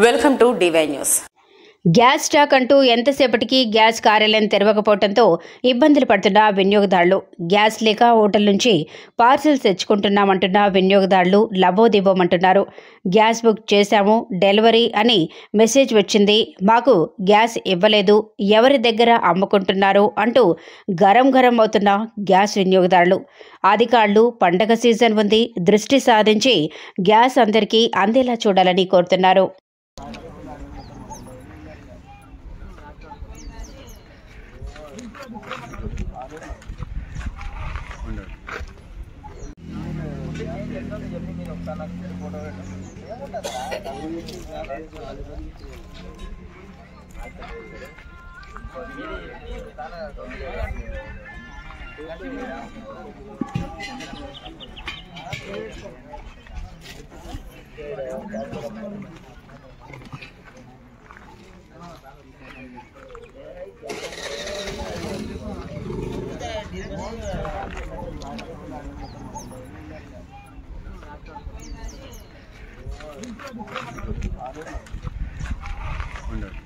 Welcome to DY news. Gas stock అంటూ ఎంతసేపటికి gas కార్యాలయం తెరవకపోవడంతో ఇబ్బందులు పడుతున్న వినియోగదారులు. గ్యాస్ లేక హోటల్ నుంచి పార్సిల్స్ తెచ్చుకుంటున్నామంటున్న వినియోగదారులు లబోదిబోమంటున్నారు. గ్యాస్ బుక్ చేశాము, డెలివరీ అని మెసేజ్ వచ్చింది, మాకు గ్యాస్ ఇవ్వలేదు, ఎవరి దగ్గర అమ్ముకుంటున్నారు అంటూ గరం అవుతున్న గ్యాస్ వినియోగదారులు. అధికారులు పండగ సీజన్ ఉంది, దృష్టి సాధించి గ్యాస్ అందరికీ అందేలా చూడాలని కోరుతున్నారు. Under.